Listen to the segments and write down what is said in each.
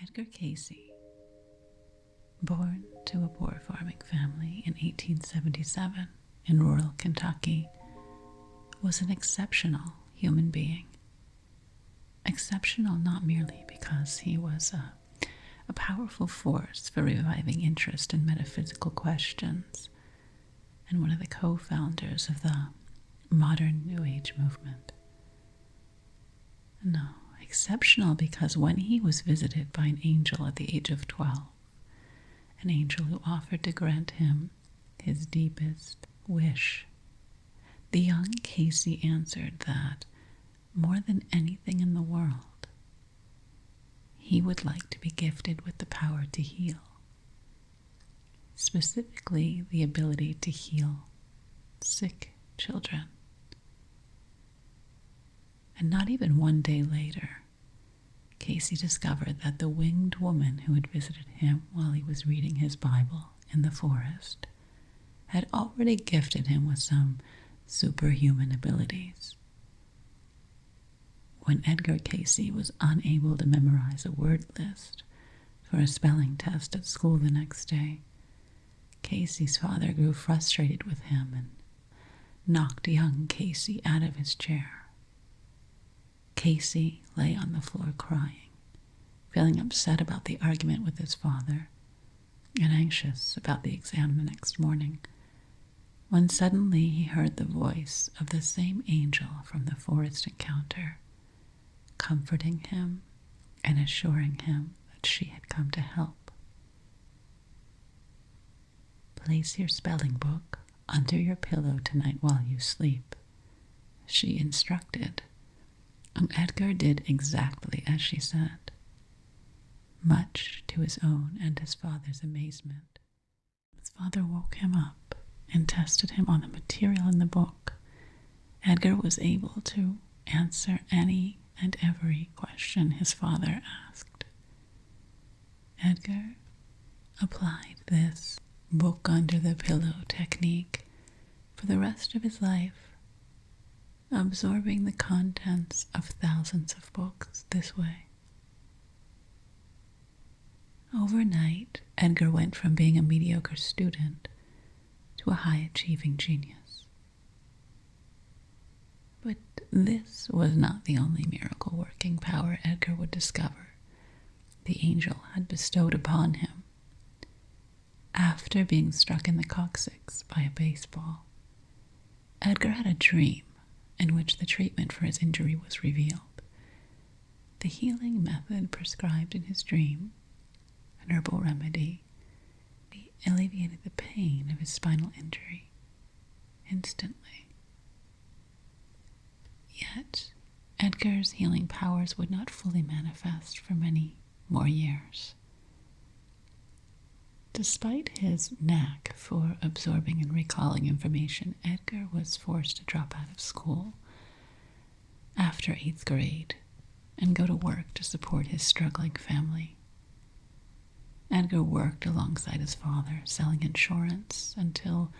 Edgar Cayce, born to a poor farming family in 1877 in rural Kentucky, was an exceptional human being. Exceptional not merely because he was a powerful force for reviving interest in metaphysical questions and one of the co-founders of the modern New Age movement. No, exceptional because when he was visited by an angel at the age of 12, an angel who offered to grant him his deepest wish, the young Cayce answered that, more than anything in the world, he would like to be gifted with the power to heal. Specifically, the ability to heal sick children. And not even one day later, Cayce discovered that the winged woman who had visited him while he was reading his Bible in the forest had already gifted him with some superhuman abilities. When Edgar Cayce was unable to memorize a word list for a spelling test at school the next day, Cayce's father grew frustrated with him and knocked young Cayce out of his chair. Cayce lay on the floor crying, feeling upset about the argument with his father and anxious about the exam the next morning, when suddenly he heard the voice of the same angel from the forest encounter, comforting him and assuring him that she had come to help. "Place your spelling book under your pillow tonight while you sleep," she instructed, and Edgar did exactly as she said. Much to his own and his father's amazement, his father woke him up and tested him on the material in the book. Edgar was able to answer any and every question his father asked. Edgar applied this book under the pillow technique for the rest of his life, absorbing the contents of thousands of books this way. Overnight, Edgar went from being a mediocre student to a high-achieving genius. But this was not the only miracle-working power Edgar would discover the angel had bestowed upon him. After being struck in the coccyx by a baseball, Edgar had a dream in which the treatment for his injury was revealed. The healing method prescribed in his dream, an herbal remedy, alleviated the pain of his spinal injury instantly. Yet, Edgar's healing powers would not fully manifest for many more years. Despite his knack for absorbing and recalling information, Edgar was forced to drop out of school after 8th grade and go to work to support his struggling family. Edgar worked alongside his father, selling insurance, until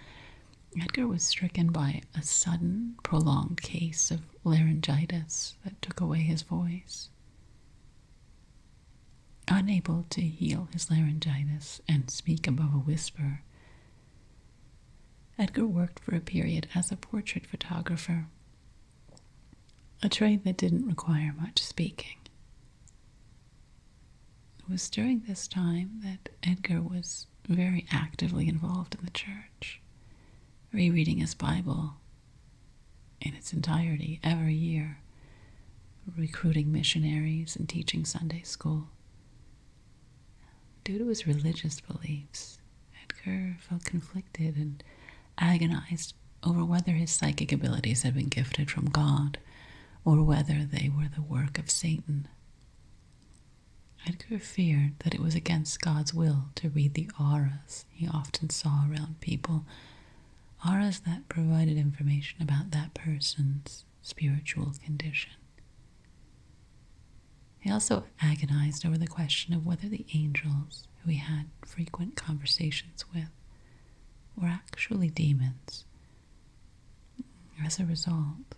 Edgar was stricken by a sudden, prolonged case of laryngitis that took away his voice. Unable to heal his laryngitis and speak above a whisper, Edgar worked for a period as a portrait photographer, a trade that didn't require much speaking. It was during this time that Edgar was very actively involved in the church, rereading his Bible in its entirety every year, recruiting missionaries and teaching Sunday school. Due to his religious beliefs, Edgar felt conflicted and agonized over whether his psychic abilities had been gifted from God or whether they were the work of Satan. Edgar feared that it was against God's will to read the auras he often saw around people, auras that provided information about that person's spiritual condition. He also agonized over the question of whether the angels who he had frequent conversations with were actually demons. As a result,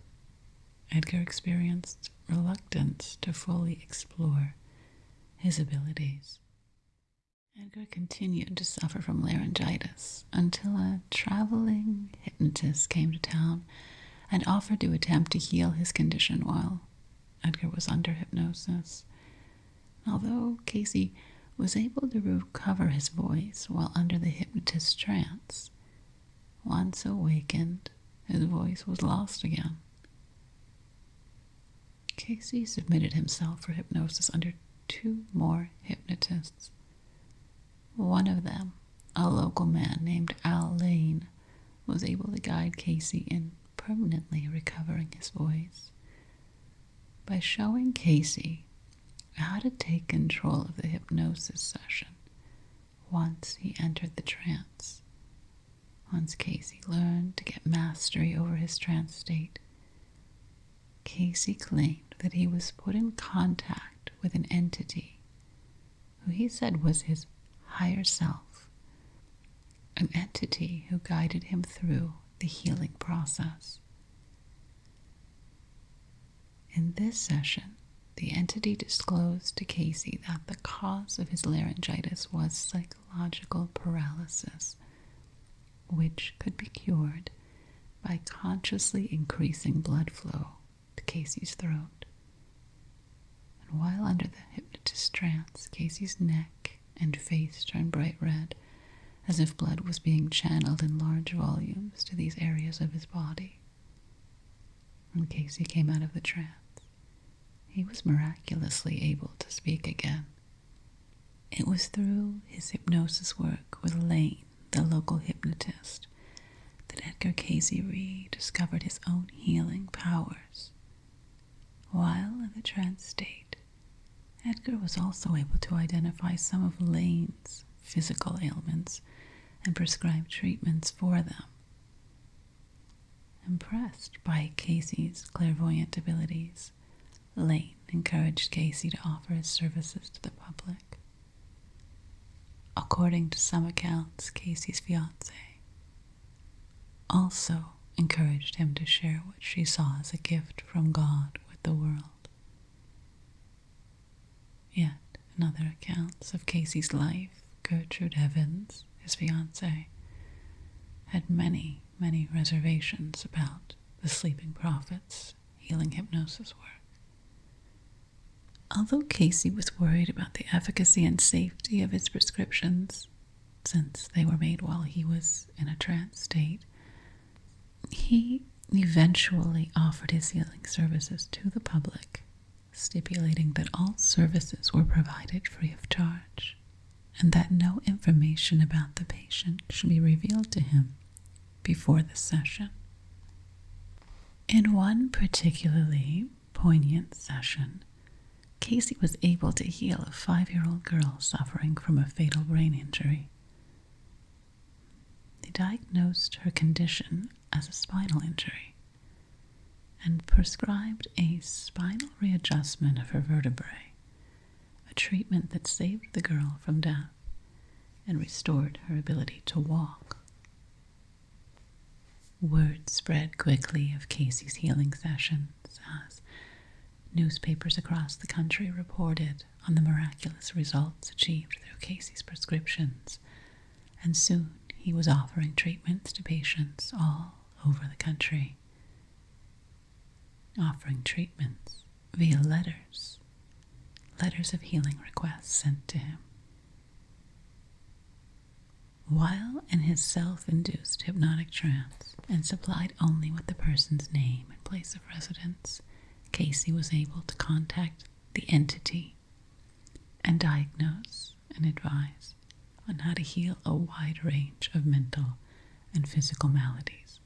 Edgar experienced reluctance to fully explore his abilities. Edgar continued to suffer from laryngitis until a traveling hypnotist came to town and offered to attempt to heal his condition while Edgar was under hypnosis. Although Cayce was able to recover his voice while under the hypnotist's trance, once awakened, his voice was lost again. Cayce submitted himself for hypnosis under 2 more hypnotists. One of them, a local man named A.R.E, was able to guide Cayce in permanently recovering his voice by showing Cayce how to take control of the hypnosis session once he entered the trance. Once Cayce learned to get mastery over his trance state, Cayce claimed that he was put in contact with an entity who he said was his higher self, an entity who guided him through the healing process. In this session, the entity disclosed to Cayce that the cause of his laryngitis was psychological paralysis, which could be cured by consciously increasing blood flow to Cayce's throat. And while under the hypnotist's trance, Cayce's neck and face turned bright red, as if blood was being channeled in large volumes to these areas of his body. When Cayce came out of the trance, he was miraculously able to speak again. It was through his hypnosis work with Lane, the local hypnotist, that Edgar Cayce rediscovered his own healing powers. While in the trance state, Edgar was also able to identify some of Lane's physical ailments and prescribe treatments for them. Impressed by Cayce's clairvoyant abilities, Lane encouraged Cayce to offer his services to the public. According to some accounts, Cayce's fiancée also encouraged him to share what she saw as a gift from God with the world. Yet, in other accounts of Cayce's life, Gertrude Evans, his fiancée, had many reservations about the sleeping prophet's healing hypnosis work. Although Cayce was worried about the efficacy and safety of his prescriptions, since they were made while he was in a trance state, he eventually offered his healing services to the public, stipulating that all services were provided free of charge, and that no information about the patient should be revealed to him before the session. In one particularly poignant session, Cayce was able to heal a 5-year-old girl suffering from a fatal brain injury. They diagnosed her condition as a spinal injury and prescribed a spinal readjustment of her vertebrae, a treatment that saved the girl from death and restored her ability to walk. Word spread quickly of Cayce's healing sessions as newspapers across the country reported on the miraculous results achieved through Cayce's prescriptions, and soon he was offering treatments to patients all over the country. Offering treatments via letters of healing requests sent to him. While in his self-induced hypnotic trance and supplied only with the person's name and place of residence, Cayce was able to contact the entity and diagnose and advise on how to heal a wide range of mental and physical maladies.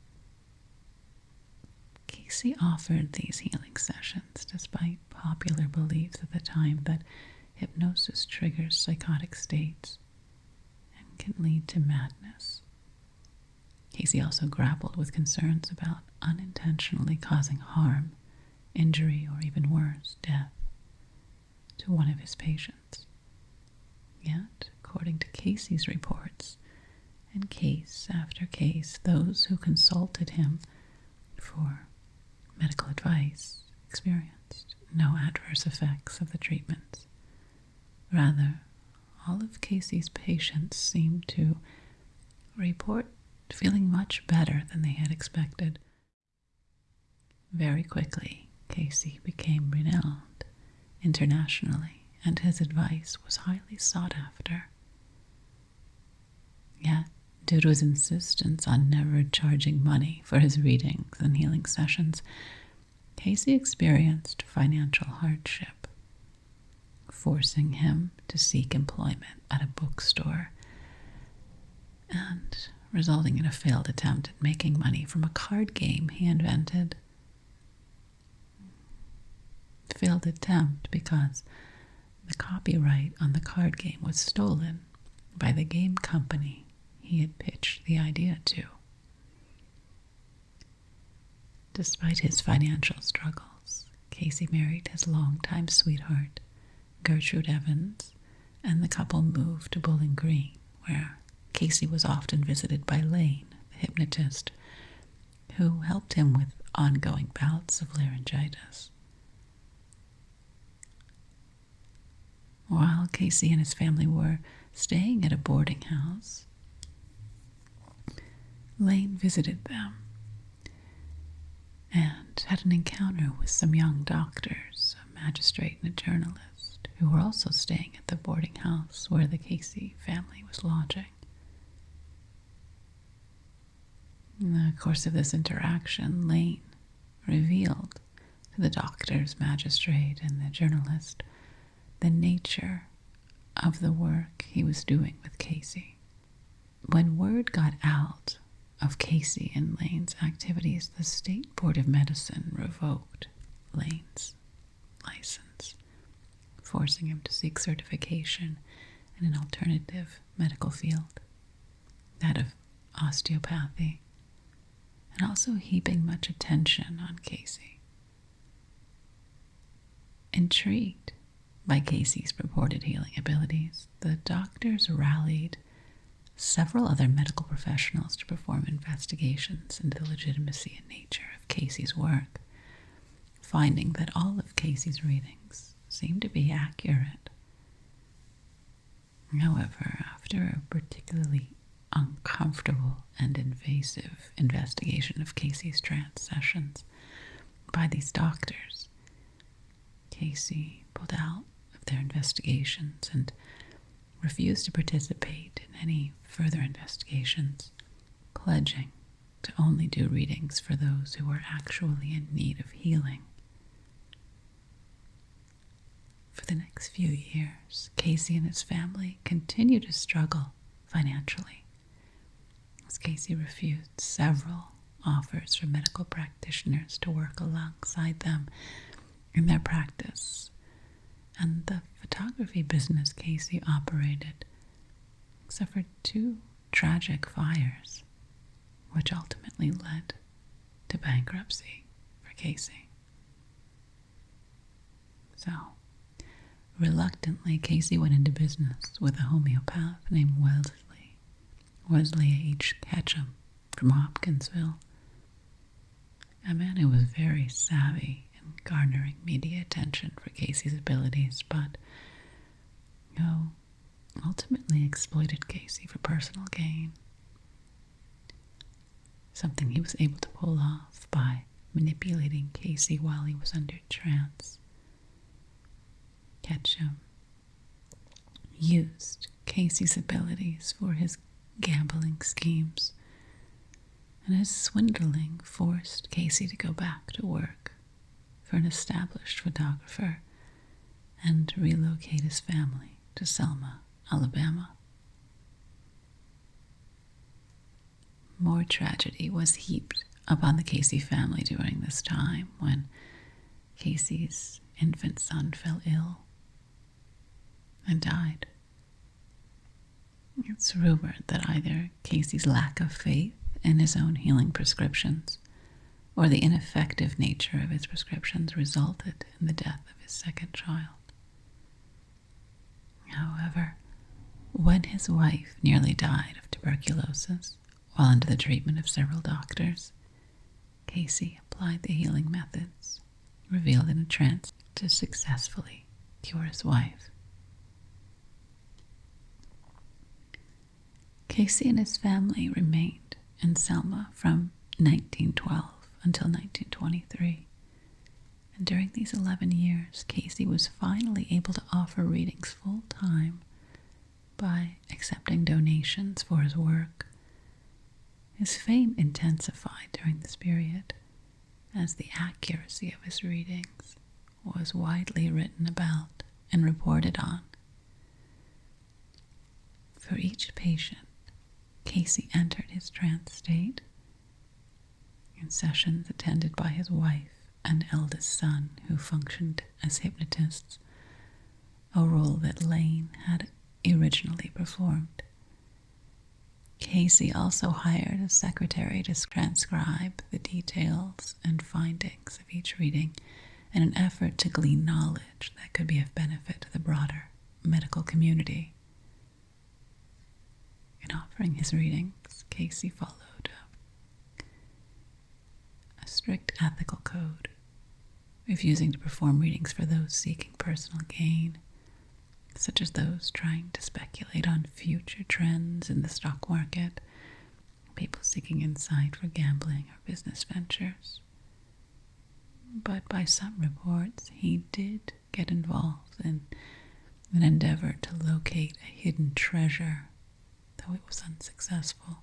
Cayce offered these healing sessions despite popular beliefs at the time that hypnosis triggers psychotic states and can lead to madness. Cayce also grappled with concerns about unintentionally causing harm, injury, or even worse, death, to one of his patients. Yet, according to Cayce's reports, and case after case, those who consulted him for medical advice experienced no adverse effects of the treatments, Rather, all of Cayce's patients seemed to report feeling much better than they had expected. Very quickly, Cayce became renowned internationally, and his advice was highly sought after. Yet, due to his insistence on never charging money for his readings and healing sessions, Cayce experienced financial hardship, forcing him to seek employment at a bookstore and resulting in a failed attempt at making money from a card game he invented. Failed attempt because the copyright on the card game was stolen by the game company he had pitched the idea to. Despite his financial struggles, Cayce married his longtime sweetheart, Gertrude Evans, and the couple moved to Bowling Green, where Cayce was often visited by Lane, the hypnotist, who helped him with ongoing bouts of laryngitis. While Cayce and his family were staying at a boarding house, Lane visited them and had an encounter with some young doctors, a magistrate and a journalist, who were also staying at the boarding house where the Cayce family was lodging. In the course of this interaction, Lane revealed to the doctors, magistrate, and the journalist the nature of the work he was doing with Cayce. When word got out of Cayce and Lane's activities, the State Board of Medicine revoked Lane's license, forcing him to seek certification in an alternative medical field, that of osteopathy, and also heaping much attention on Cayce. Intrigued by Cayce's purported healing abilities, the doctors rallied several other medical professionals to perform investigations into the legitimacy and nature of Cayce's work, finding that all of Cayce's readings seemed to be accurate. However, after a particularly uncomfortable and invasive investigation of Cayce's trance sessions by these doctors, Cayce pulled out of their investigations and refused to participate in any further investigations, pledging to only do readings for those who were actually in need of healing. For the next few years, Cayce and his family continued to struggle financially, as Cayce refused several offers from medical practitioners to work alongside them in their practice, and the photography business Cayce operated suffered 2 tragic fires, which ultimately led to bankruptcy for Cayce. So, reluctantly, Cayce went into business with a homeopath named Wesley H. Ketchum from Hopkinsville, a man who was very savvy in garnering media attention for Cayce's abilities, but who ultimately exploited Cayce for personal gain, something he was able to pull off by manipulating Cayce while he was under trance. Ketchum used Cayce's abilities for his gambling schemes, and his swindling forced Cayce to go back to work for an established photographer and relocate his family to Selma, Alabama. More tragedy was heaped upon the Cayce family during this time when Cayce's infant son fell ill and died. It's rumored that either Cayce's lack of faith in his own healing prescriptions or the ineffective nature of his prescriptions resulted in the death of his second child. However, when his wife nearly died of tuberculosis while under the treatment of several doctors, Cayce applied the healing methods revealed in a trance to successfully cure his wife. Cayce and his family remained in Selma from 1912 until 1923. And during these 11 years, Cayce was finally able to offer readings full-time by accepting donations for his work. His fame intensified during this period, as the accuracy of his readings was widely written about and reported on. For each patient, Cayce entered his trance state in sessions attended by his wife and eldest son, who functioned as hypnotists, a role that Lane had originally performed. Cayce also hired a secretary to transcribe the details and findings of each reading in an effort to glean knowledge that could be of benefit to the broader medical community. In offering his readings, Cayce followed a strict ethical code, refusing to perform readings for those seeking personal gain, such as those trying to speculate on future trends in the stock market, people seeking insight for gambling or business ventures. But by some reports, he did get involved in an endeavor to locate a hidden treasure, though it was unsuccessful.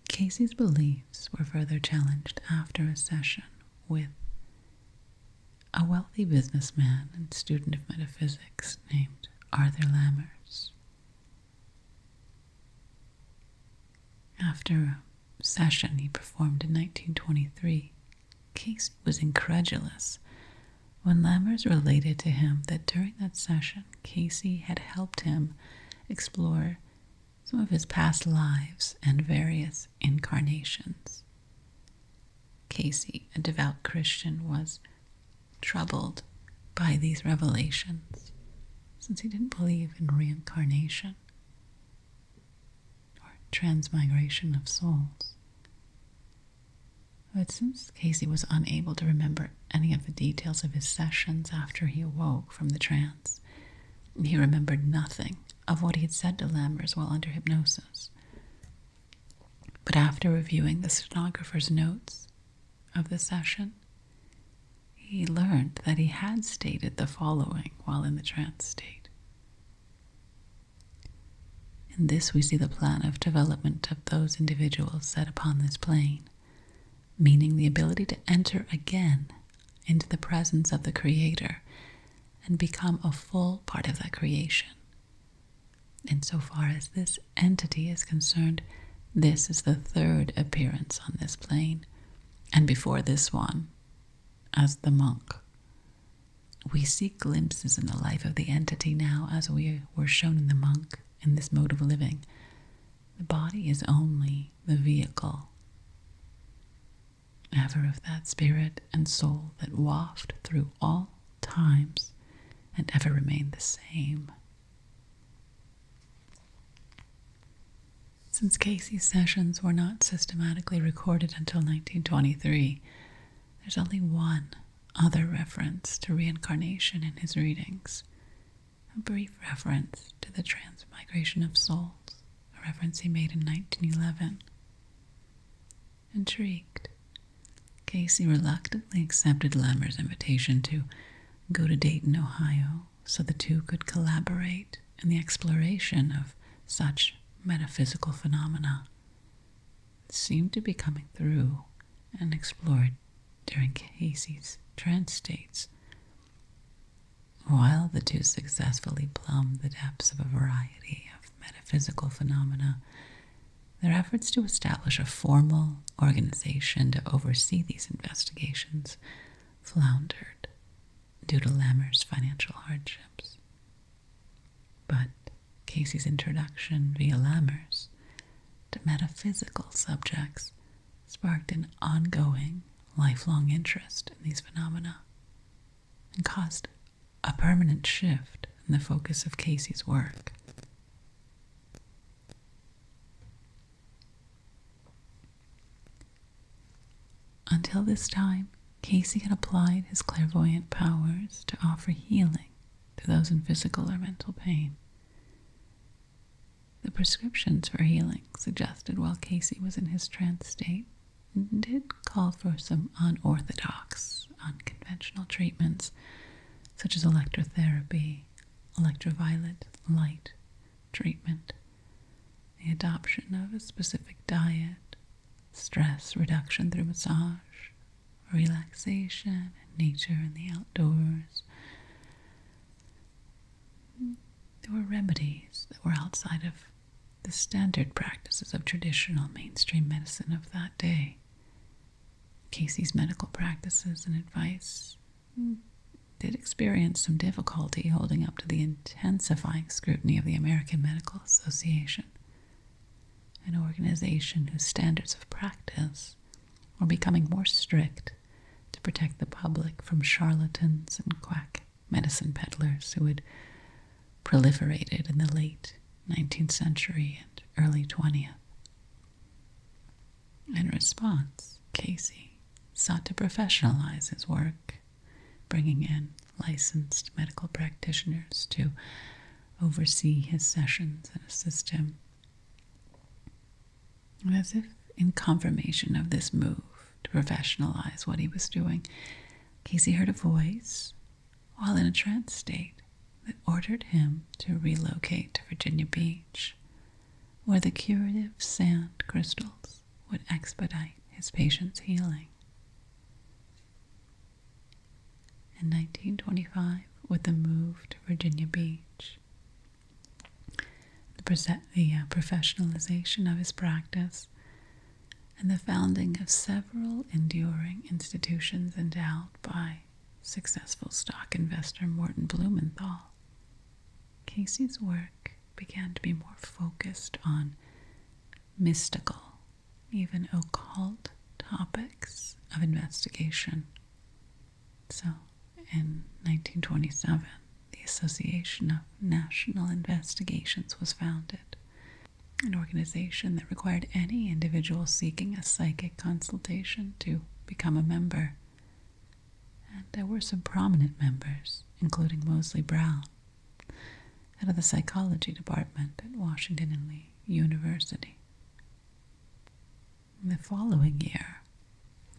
Cayce's beliefs were further challenged after a session with a wealthy businessman and student of metaphysics named Arthur Lammers. After a session he performed in 1923, Cayce was incredulous when Lammers related to him that during that session, Cayce had helped him explore some of his past lives and various incarnations. Cayce, a devout Christian, was troubled by these revelations, since he didn't believe in reincarnation or transmigration of souls. But since Cayce was unable to remember any of the details of his sessions after he awoke from the trance, he remembered nothing of what he had said to Lammers while under hypnosis. But after reviewing the stenographer's notes of the session, he learned that he had stated the following while in the trance state. In this we see the plan of development of those individuals set upon this plane, meaning the ability to enter again into the presence of the Creator and become a full part of that creation. Insofar as this entity is concerned, this is the third appearance on this plane, and before this one, as the monk. We see glimpses in the life of the entity now as we were shown in the monk in this mode of living. The body is only the vehicle, ever of that spirit and soul that waft through all times and ever remain the same. Since Cayce's sessions were not systematically recorded until 1923, there's only one other reference to reincarnation in his readings, a brief reference to the transmigration of souls, a reference he made in 1911. Intrigued, Cayce reluctantly accepted Lammers' invitation to go to Dayton, Ohio, so the two could collaborate in the exploration of such metaphysical phenomena that seemed to be coming through and explored during Cayce's trance states. While the two successfully plumbed the depths of a variety of metaphysical phenomena, their efforts to establish a formal organization to oversee these investigations floundered due to Lammers' financial hardships. But Cayce's introduction via Lammers to metaphysical subjects sparked an ongoing, lifelong interest in these phenomena and caused a permanent shift in the focus of Cayce's work. Until this time, Cayce had applied his clairvoyant powers to offer healing to those in physical or mental pain. The prescriptions for healing suggested while Cayce was in his trance state did call for some unorthodox, unconventional treatments, such as electrotherapy, ultraviolet light treatment, the adoption of a specific diet, stress reduction through massage, relaxation, and nature and the outdoors. There were remedies that were outside of the standard practices of traditional mainstream medicine of that day. Cayce's medical practices and advice did experience some difficulty holding up to the intensifying scrutiny of the American Medical Association, an organization whose standards of practice were becoming more strict to protect the public from charlatans and quack medicine peddlers who had proliferated in the late 19th century and early 20th. In response, Cayce sought to professionalize his work, bringing in licensed medical practitioners to oversee his sessions and assist him. As if in confirmation of this move to professionalize what he was doing, Cayce heard a voice while in a trance state that ordered him to relocate to Virginia Beach, where the curative sand crystals would expedite his patient's healing. In 1925, with the move to Virginia Beach, the professionalization of his practice, and the founding of several enduring institutions endowed by successful stock investor Morton Blumenthal, Cayce's work began to be more focused on mystical, even occult topics of investigation. So, in 1927, the Association of National Investigations was founded, an organization that required any individual seeking a psychic consultation to become a member. And there were some prominent members, including Moseley Brown, head of the psychology department at Washington and Lee University. In the following year,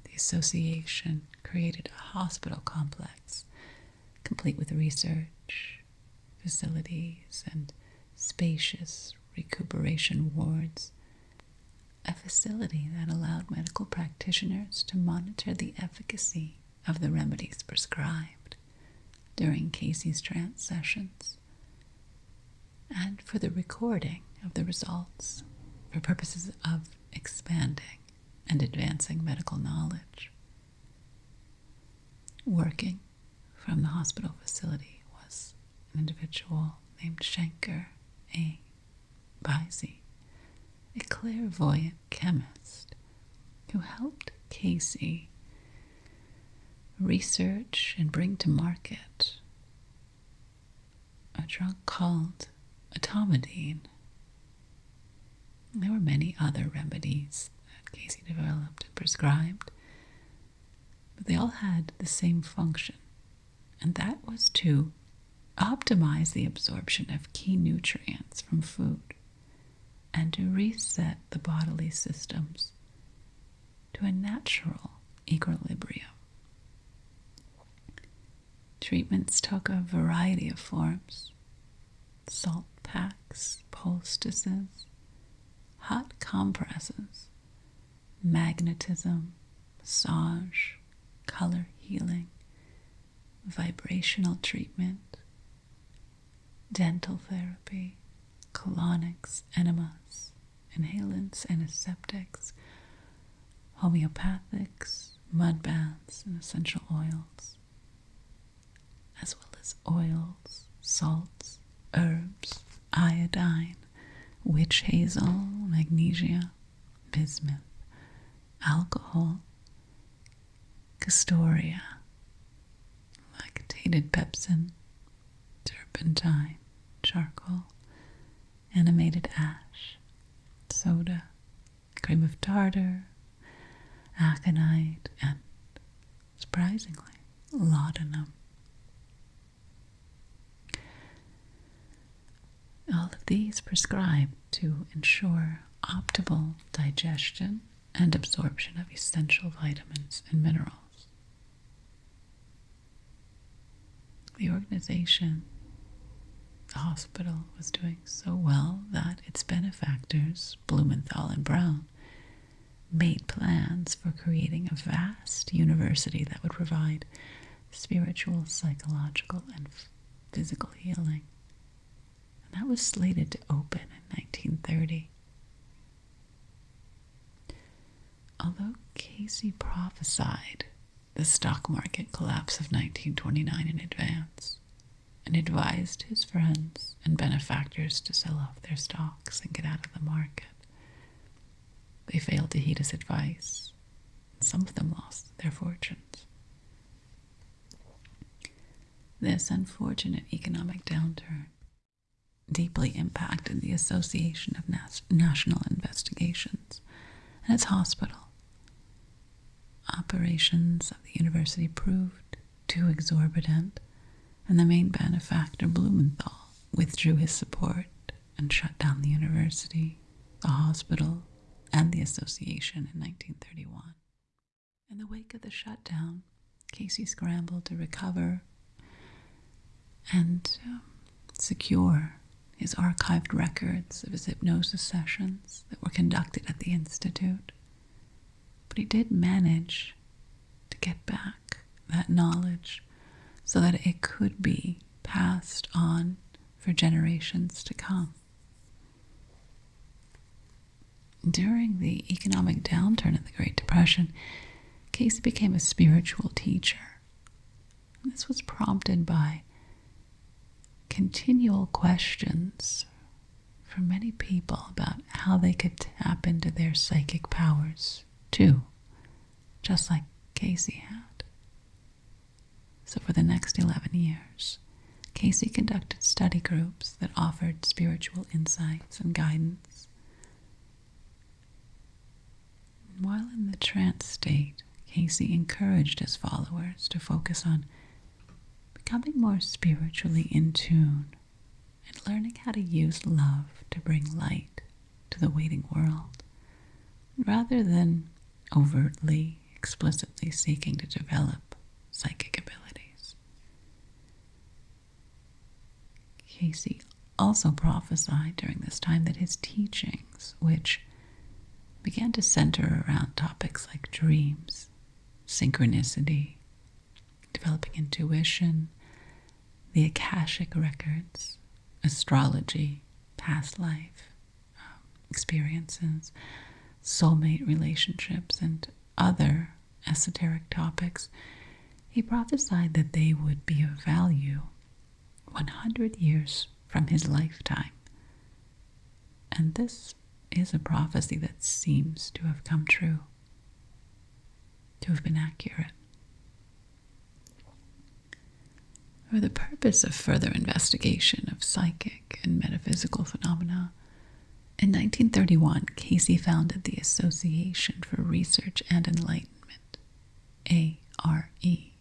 the association created a hospital complex, complete with research facilities and spacious recuperation wards, a facility that allowed medical practitioners to monitor the efficacy of the remedies prescribed during Cayce's trance sessions, and for the recording of the results for purposes of expanding and advancing medical knowledge. Working from the hospital facility was an individual named Schenker A. Cayce, a clairvoyant chemist who helped Cayce research and bring to market a drug called etomidine. There were many other remedies that Cayce developed and prescribed, but they all had the same function, and that was to optimize the absorption of key nutrients from food and to reset the bodily systems to a natural equilibrium. Treatments took a variety of forms: salt packs, poultices, hot compresses, magnetism, massage, color healing, vibrational treatment, dental therapy, colonics, enemas, inhalants, antiseptics, homeopathics, mud baths, and essential oils, as well as oils, salts, herbs, iodine, witch hazel, magnesia, bismuth, alcohol, castoria, lactated pepsin, turpentine, charcoal, animated ash, soda, cream of tartar, aconite, and, surprisingly, laudanum. of these prescribed to ensure optimal digestion and absorption of essential vitamins and minerals. The organization, the hospital, was doing so well that its benefactors, Blumenthal and Brown, made plans for creating a vast university that would provide spiritual, psychological, and physical healing. And that was slated to open in 1930. Although Cayce prophesied the stock market collapse of 1929 in advance and advised his friends and benefactors to sell off their stocks and get out of the market, they failed to heed his advice, and some of them lost their fortunes. This unfortunate economic downturn deeply impacted the Association of National Investigations and its hospital. Operations of the university proved too exorbitant, and the main benefactor, Blumenthal, withdrew his support and shut down the university, the hospital, and the association in 1931. In the wake of the shutdown, Cayce scrambled to recover and secure his archived records of his hypnosis sessions that were conducted at the Institute. But he did manage to get back that knowledge so that it could be passed on for generations to come. During the economic downturn of the Great Depression, Cayce became a spiritual teacher. This was prompted by continual questions from many people about how they could tap into their psychic powers too, just like Cayce had. So for the next 11 years, Cayce conducted study groups that offered spiritual insights and guidance. And while in the trance state, Cayce encouraged his followers to focus on becoming more spiritually in tune and learning how to use love to bring light to the waiting world, rather than overtly, explicitly seeking to develop psychic abilities. Cayce also prophesied during this time that his teachings, which began to center around topics like dreams, synchronicity, developing intuition, the Akashic records, astrology, past life experiences, soulmate relationships, and other esoteric topics, he prophesied that they would be of value 100 years from his lifetime. And this is a prophecy that seems to have come true, to have been accurate. For the purpose of further investigation of psychic and metaphysical phenomena, in 1931, Cayce founded the Association for Research and Enlightenment, A.R.E.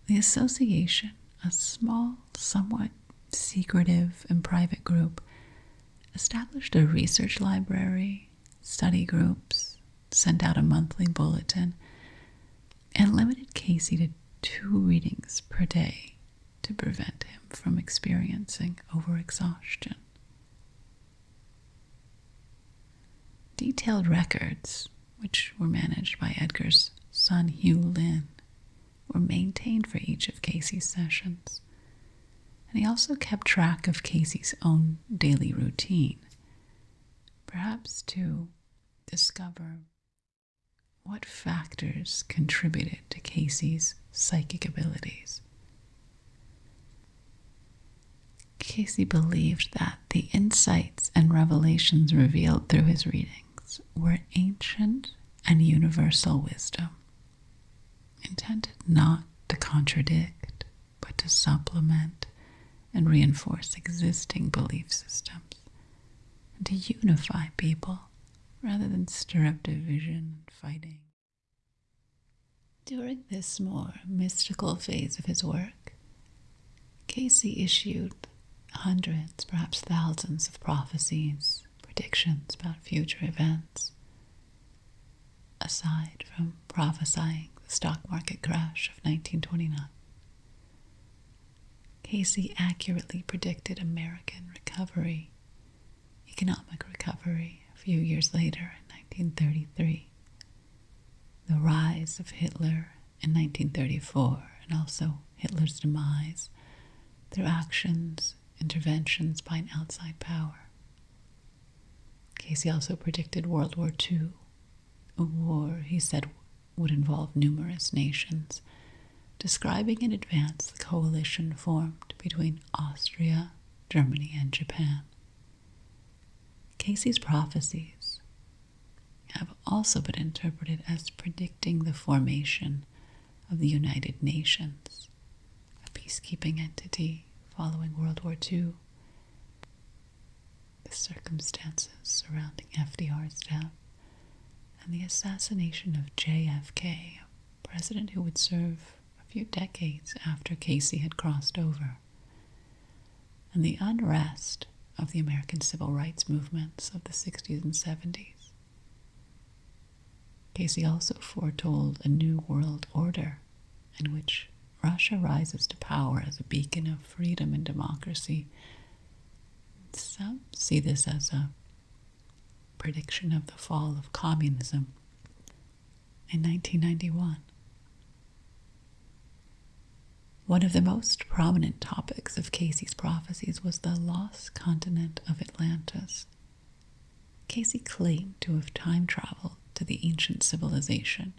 The association, a small, somewhat secretive and private group, established a research library, study groups, sent out a monthly bulletin, and limited Cayce to 2 readings per day to prevent him from experiencing overexhaustion. Detailed records, which were managed by Edgar's son Hugh Lynn, were maintained for each of Cayce's sessions, and he also kept track of Cayce's own daily routine, perhaps to discover what factors contributed to Cayce's psychic abilities. Cayce believed that the insights and revelations revealed through his readings were ancient and universal wisdom, intended not to contradict, but to supplement and reinforce existing belief systems, and to unify people rather than stir up division and fighting. During this more mystical phase of his work, Cayce issued hundreds, perhaps thousands of prophecies, predictions about future events. Aside from prophesying the stock market crash of 1929, Cayce accurately predicted American recovery, economic recovery a few years later in 1933, the rise of Hitler in 1934, and also Hitler's demise through actions, interventions by an outside power. Cayce also predicted World War II, a war he said would involve numerous nations, describing in advance the coalition formed between Austria, Germany, and Japan. Cayce's prophecies have also been interpreted as predicting the formation of the United Nations, a peacekeeping entity following World War II, the circumstances surrounding FDR's death, and the assassination of JFK, a president who would serve a few decades after Cayce had crossed over, and the unrest of the American civil rights movements of the 60s and 70s. Cayce also foretold a new world order in which Russia rises to power as a beacon of freedom and democracy. Some see this as a prediction of the fall of communism in 1991. One of the most prominent topics of Cayce's prophecies was the Lost Continent of Atlantis. Cayce claimed to have time traveled to the ancient civilization,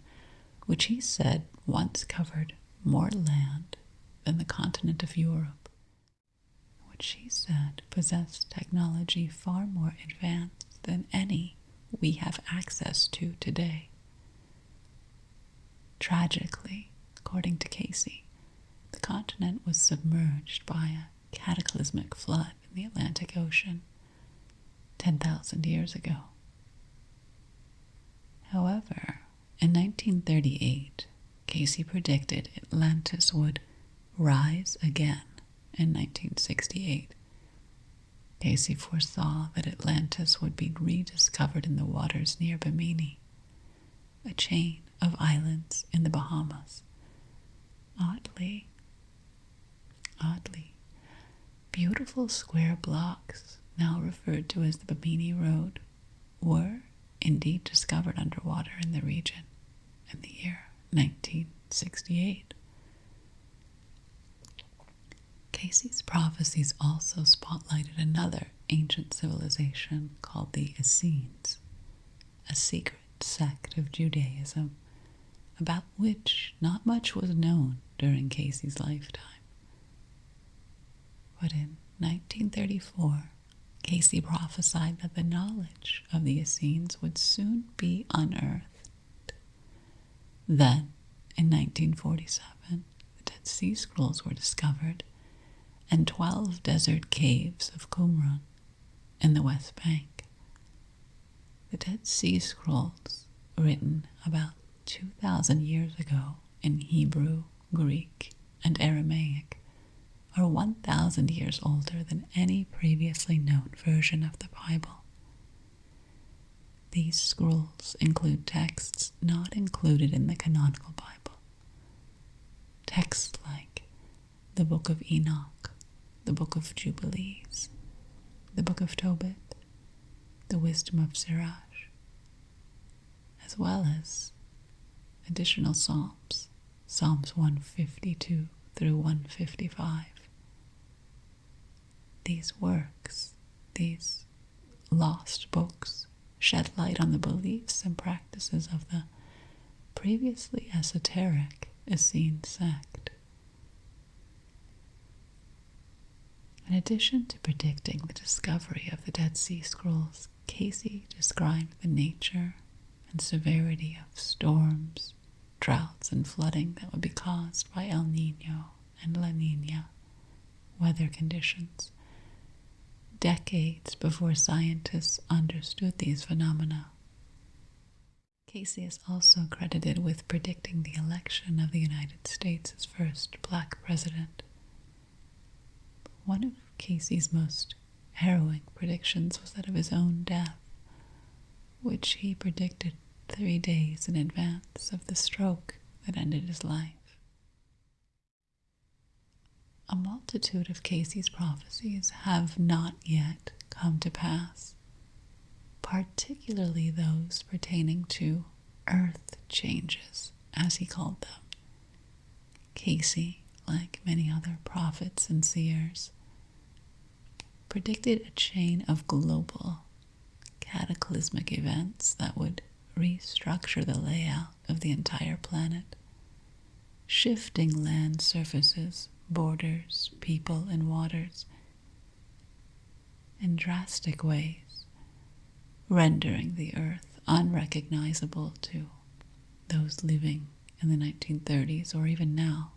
which he said once covered more land than the continent of Europe, which he said possessed technology far more advanced than any we have access to today. Tragically, according to Cayce, the continent was submerged by a cataclysmic flood in the Atlantic Ocean 10,000 years ago. However, in 1938, Cayce predicted Atlantis would rise again in 1968. Cayce foresaw that Atlantis would be rediscovered in the waters near Bimini, a chain of islands in the Bahamas. Oddly, beautiful square blocks, now referred to as the Bimini Road, were indeed discovered underwater in the region in the year 1968. Cayce's prophecies also spotlighted another ancient civilization called the Essenes, a secret sect of Judaism about which not much was known during Cayce's lifetime. But in 1934, Cayce prophesied that the knowledge of the Essenes would soon be unearthed. Then, in 1947, the Dead Sea Scrolls were discovered, and 12 desert caves of Qumran in the West Bank. The Dead Sea Scrolls, written about 2,000 years ago in Hebrew, Greek, and Aramaic, are 1,000 years older than any previously known version of the Bible. These scrolls include texts not included in the canonical Bible. Texts like the Book of Enoch, the Book of Jubilees, the Book of Tobit, the Wisdom of Sirach, as well as additional Psalms, Psalms 152 through 155. These works, these lost books, shed light on the beliefs and practices of the previously esoteric Essene sect. In addition to predicting the discovery of the Dead Sea Scrolls, Cayce described the nature and severity of storms, droughts, and flooding that would be caused by El Niño and La Niña weather conditions, decades before scientists understood these phenomena. Cayce is also credited with predicting the election of the United States' first black president. One of Cayce's most harrowing predictions was that of his own death, which he predicted 3 days in advance of the stroke that ended his life. A multitude of Cayce's prophecies have not yet come to pass, particularly those pertaining to earth changes, as he called them. Cayce, like many other prophets and seers, predicted a chain of global, cataclysmic events that would restructure the layout of the entire planet, shifting land surfaces, borders, people, and waters in drastic ways, rendering the earth unrecognizable to those living in the 1930s or even now,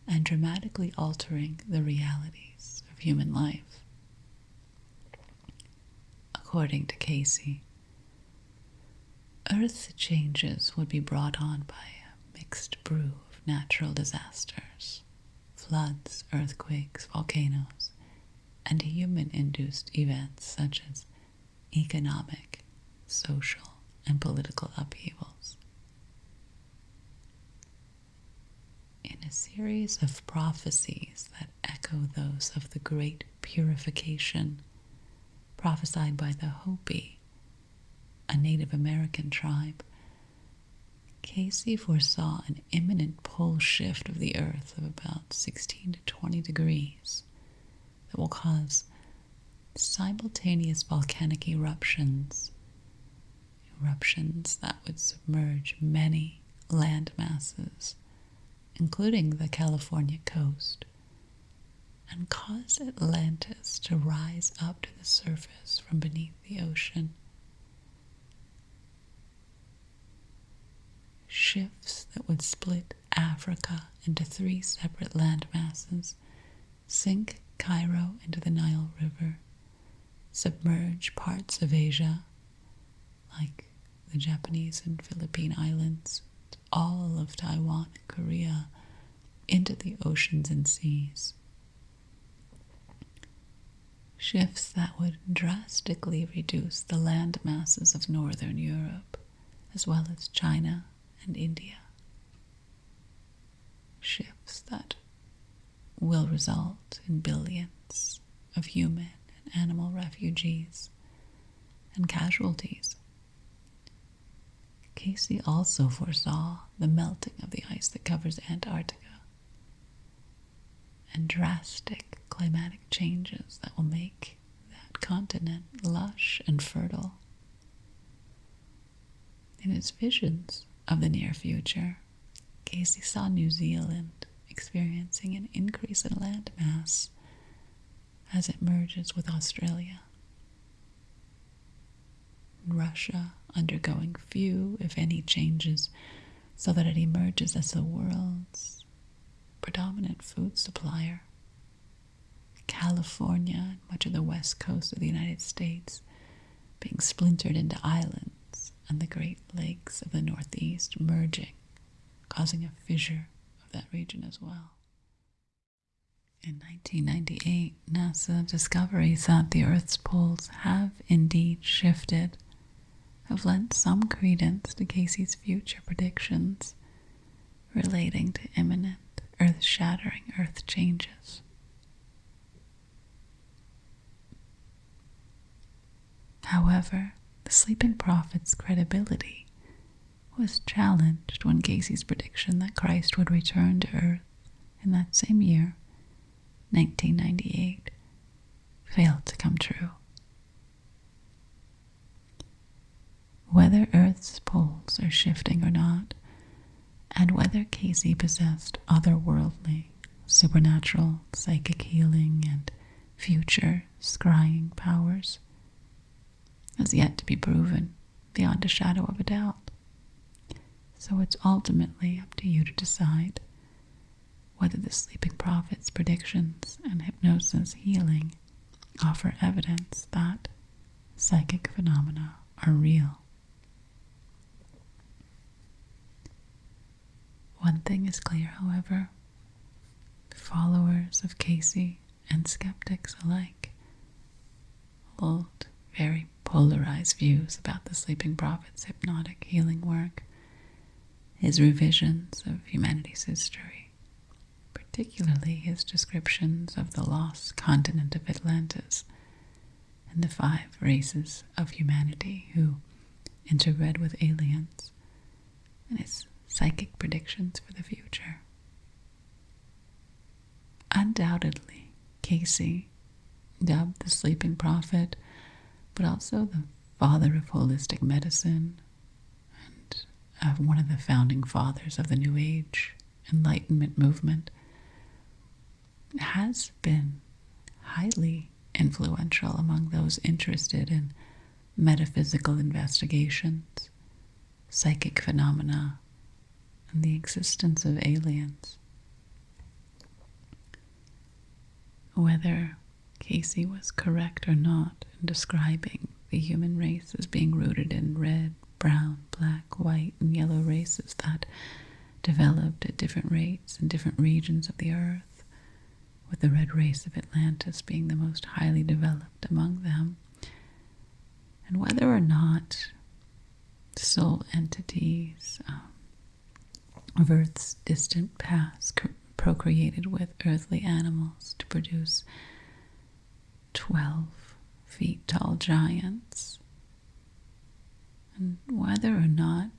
and dramatically altering the realities of human life. According to Cayce, Earth's changes would be brought on by a mixed brew of natural disasters, floods, earthquakes, volcanoes, and human-induced events such as economic, social, and political upheavals. In a series of prophecies that echo those of the Great Purification prophesied by the Hopi, a Native American tribe, Cayce foresaw an imminent pole shift of the earth of about 16 to 20 degrees that will cause simultaneous volcanic eruptions that would submerge many land masses, including the California coast, and cause Atlantis to rise up to the surface from beneath the ocean. Shifts that would split Africa into 3 separate land masses, sink Cairo into the Nile River, submerge parts of Asia, like the Japanese and Philippine islands, all of Taiwan and Korea, into the oceans and seas. Shifts that would drastically reduce the land masses of northern Europe, as well as China and India. Shifts that will result in billions of human and animal refugees and casualties. Cayce also foresaw the melting of the ice that covers Antarctica and drastic climatic changes that will make that continent lush and fertile. In his visions of the near future, Cayce saw New Zealand experiencing an increase in land mass as it merges with Australia, Russia undergoing few, if any, changes so that it emerges as the world's predominant food supplier. California and much of the west coast of the United States being splintered into islands, and the Great Lakes of the Northeast merging, causing a fissure of that region as well. In 1998, NASA discovery that the Earth's poles have indeed shifted have lent some credence to Cayce's future predictions relating to imminent, earth-shattering earth changes. However, the sleeping prophet's credibility was challenged when Cayce's prediction that Christ would return to Earth in that same year, 1998, failed to come true. Whether Earth's poles are shifting or not, and whether Cayce possessed otherworldly, supernatural, psychic healing, and future scrying powers, has yet to be proven beyond a shadow of a doubt. So it's ultimately up to you to decide whether the sleeping prophet's predictions and hypnosis healing offer evidence that psychic phenomena are real. One thing is clear, however: followers of Cayce and skeptics alike hold very polarized views about the sleeping prophet's hypnotic healing work, his revisions of humanity's history, particularly his descriptions of the Lost Continent of Atlantis and the 5 races of humanity who interbred with aliens, and his psychic predictions for the future. Undoubtedly, Cayce, dubbed the sleeping prophet, but also the father of holistic medicine and one of the founding fathers of the New Age Enlightenment movement, has been highly influential among those interested in metaphysical investigations, psychic phenomena, and the existence of aliens. Whether Cayce was correct or not in describing the human race as being rooted in red, brown, black, white, and yellow races that developed at different rates in different regions of the earth, with the red race of Atlantis being the most highly developed among them, and whether or not soul entities of Earth's distant past procreated with earthly animals to produce 12 feet tall giants, and whether or not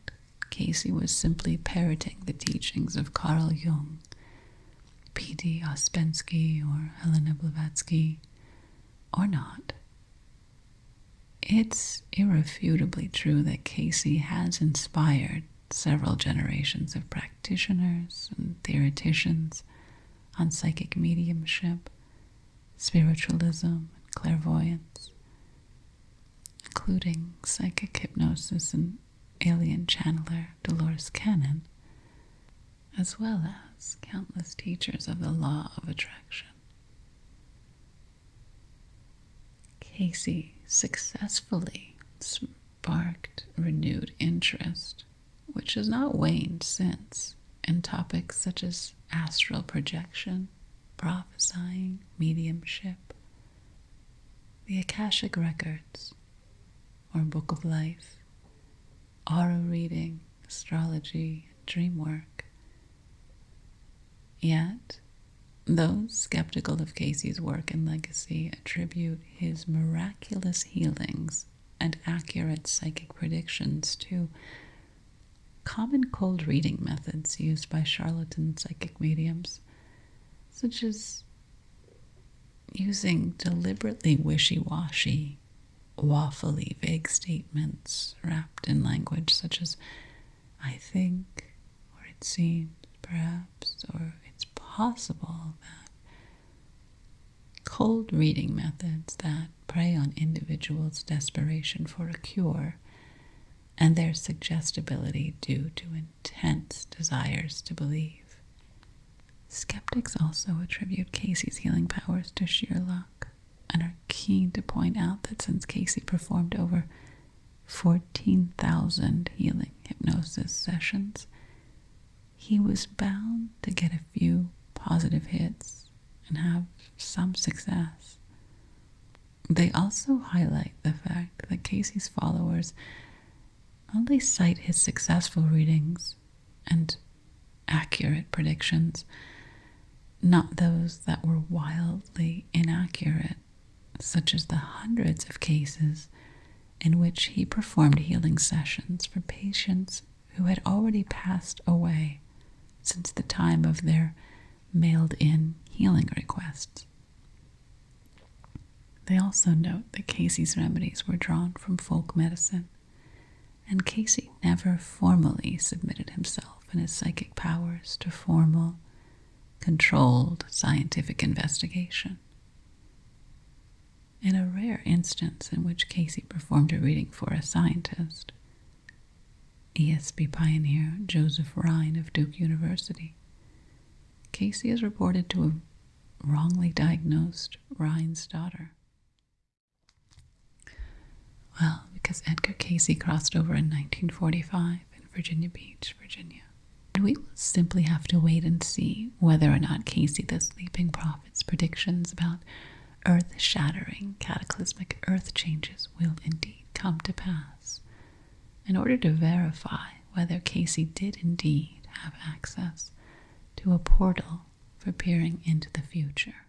Cayce was simply parroting the teachings of Carl Jung, P.D. Ouspensky, or Helena Blavatsky, or not. It's irrefutably true that Cayce has inspired several generations of practitioners and theoreticians on psychic mediumship, spiritualism, and clairvoyance, including psychic hypnosis and alien channeler Dolores Cannon, as well as countless teachers of the law of attraction. Cayce successfully sparked renewed interest, which has not waned since, in topics such as astral projection, prophesying, mediumship, the Akashic Records, or Book of Life, aura reading, astrology, and dream work. Yet, those skeptical of Cayce's work and legacy attribute his miraculous healings and accurate psychic predictions to common cold reading methods used by charlatan psychic mediums, such as using deliberately wishy-washy, waffly, vague statements wrapped in language such as "I think," or "it seems," perhaps, or "it's possible that." Cold reading methods that prey on individuals' desperation for a cure and their suggestibility due to intense desires to believe. Skeptics also attribute Cayce's healing powers to sheer luck and are keen to point out that since Cayce performed over 14,000 healing hypnosis sessions, he was bound to get a few positive hits and have some success. They also highlight the fact that Cayce's followers only cite his successful readings and accurate predictions, not those that were wildly inaccurate, such as the hundreds of cases in which he performed healing sessions for patients who had already passed away since the time of their mailed-in healing requests. They also note that Cayce's remedies were drawn from folk medicine, and Cayce never formally submitted himself and his psychic powers to formal, controlled scientific investigation. In a rare instance in which Cayce performed a reading for a scientist, ESP pioneer Joseph Rhine of Duke University, Cayce is reported to have wrongly diagnosed Rhine's daughter. Well, because Edgar Cayce crossed over in 1945 in Virginia Beach, Virginia. We will simply have to wait and see whether or not Cayce the Sleeping Prophet's predictions about earth-shattering, cataclysmic earth changes will indeed come to pass, in order to verify whether Cayce did indeed have access to a portal for peering into the future.